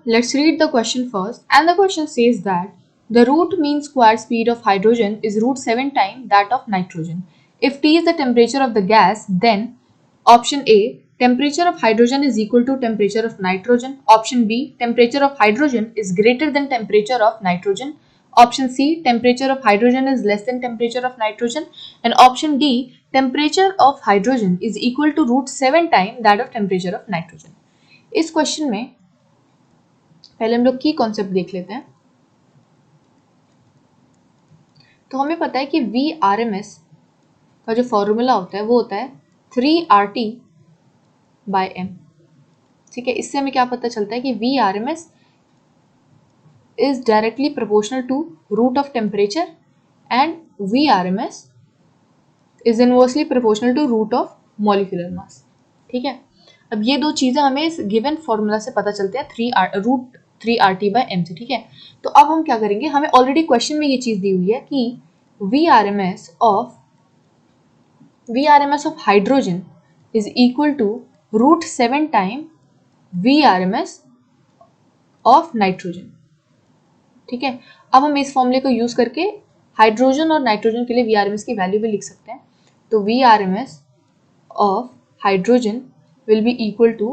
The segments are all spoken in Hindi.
let's read the question first. And the question says that the root mean square speed of hydrogen is root 7 times that of nitrogen. If T is the temperature of the gas, then option A, temperature of hydrogen is equal to temperature of nitrogen. Option B, temperature of hydrogen is greater than temperature of nitrogen. Option C, temperature of hydrogen is less than temperature of nitrogen. And option D, temperature of hydrogen is equal to root 7 times that of temperature of nitrogen. इस क्वेश्चन में पहले हम लोग की कॉन्सेप्ट देख लेते हैं. तो हमें पता है कि VRMS का जो फॉर्मूला होता है वो होता है 3RT/m. ठीक है, इससे हमें क्या पता चलता है कि VRMS is directly proportional to root of temperature and VRMS is inversely proportional to root of molecular mass. ठीक है, अब ये दो चीजें हमें इस गिवन फॉर्मूला से पता चलते हैं रूट 3RT/m से. ठीक है, तो अब हम क्या करेंगे, हमें ऑलरेडी क्वेश्चन में ये चीज दी हुई है कि VRMS of hydrogen is equal to root 7 times VRMS of nitrogen. ठीक है, अब हम इस फॉर्मूले को यूज करके हाइड्रोजन और नाइट्रोजन के लिए VRMS की वैल्यू भी लिख सकते हैं. तो VRMS of hydrogen will be equal to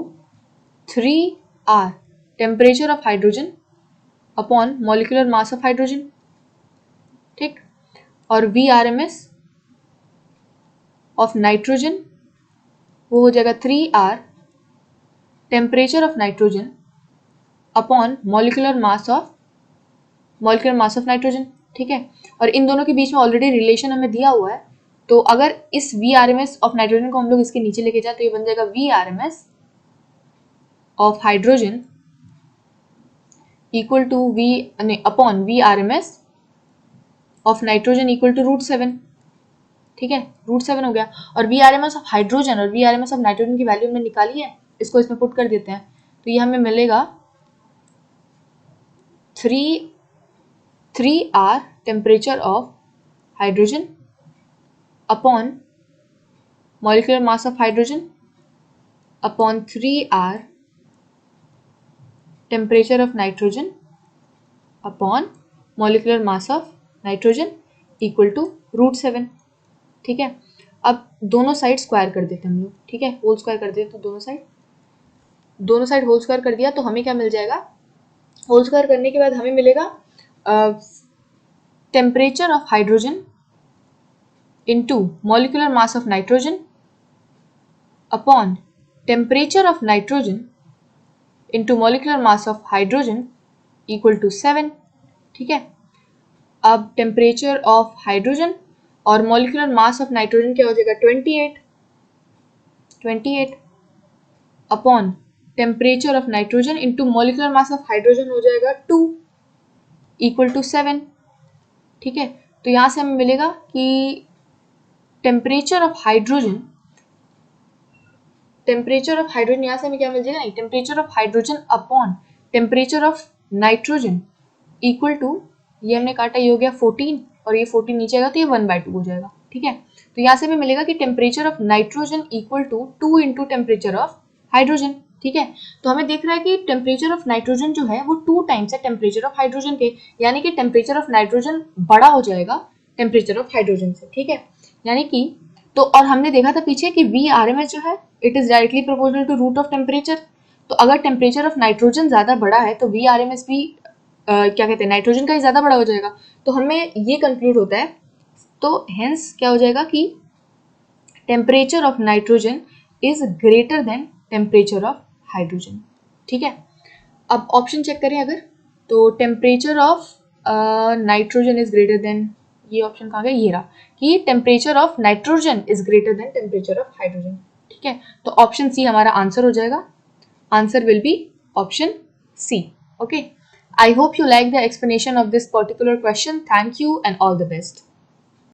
3R temperature of hydrogen upon molecular mass of hydrogen. ठीक, और VRMS of nitrogen वो हो जाएगा 3R temperature of nitrogen upon molecular mass of nitrogen. ठीक है, और इन दोनों के बीच में ऑलरेडी रिलेशन हमें दिया हुआ है. तो अगर इस VRMS ऑफ नाइट्रोजन को हम लोग इसके नीचे लेके जाए तो ये बन जाएगा VRMS of hydrogen equal to upon VRMS of nitrogen equal to root 7. ठीक है, रूट 7 हो गया. और VRMS ऑफ हाइड्रोजन और VRMS ऑफ नाइट्रोजन की वैल्यू हमने निकाली है, इसको इसमें पुट कर देते हैं. तो ये हमें मिलेगा 3R temperature of hydrogen upon molecular mass of hydrogen upon 3R temperature of nitrogen upon molecular mass of nitrogen equal to root 7. ठीक है, अब दोनों साइड स्क्वायर कर देते हैं हम लोग. ठीक है, होल स्क्वायर कर देते, तो दोनों साइड होल स्क्वायर कर दिया तो हमें क्या मिल जाएगा, होल स्क्वायर करने के बाद हमें मिलेगा temperature of hydrogen into molecular mass of nitrogen upon temperature of nitrogen into molecular mass of hydrogen equal to 7. ठीक है, अब temperature of hydrogen और molecular mass of nitrogen क्या हो जाएगा 28 upon temperature of nitrogen into molecular mass of hydrogen हो जाएगा 2 equal to 7. ठीक है, तो यहां से हमें मिलेगा कि टेम्परेचर ऑफ हाइड्रोजन यहाँ से हमें क्या मिल जाएगा, नहीं, temperature of hydrogen upon temperature of nitrogen equal to, ये हमने काटा, ये हो गया 14 और ये 14 नीचे आएगा तो ये 1/2 हो जाएगा. ठीक है, तो यहाँ से हमें मिलेगा कि temperature of nitrogen equal to 2 into temperature of hydrogen. ठीक है, तो हमें देख रहा है कि टेम्परेचर ऑफ नाइट्रोजन जो है वो 2 टाइम्स है टेम्परेचर ऑफ हाइड्रोजन के, यानी कि टेम्परेचर ऑफ नाइट्रोजन बड़ा हो जाएगा टेम्परेचर ऑफ हाइड्रोजन से. ठीक है, यानी कि तो, और हमने देखा था पीछे कि VRMS जो है it is directly proportional to root of temperature. तो अगर टेम्परेचर ऑफ नाइट्रोजन ज्यादा बड़ा है तो VRMS भी क्या कहते हैं, नाइट्रोजन का ही ज्यादा बड़ा हो जाएगा. तो हमें ये कंक्लूड होता है, तो हेंस क्या हो जाएगा कि temperature of nitrogen is greater than temperature of hydrogen. ठीक है, अब ऑप्शन चेक करें अगर, तो temperature of nitrogen is greater than, ये ऑप्शन कहाँ गया, ये रहा, कि temperature of nitrogen is greater than temperature of hydrogen. ठीक है, तो ऑप्शन सी हमारा आंसर हो जाएगा. Answer will be option C. Okay, I hope you like the explanation of this particular question. Thank you and all the best.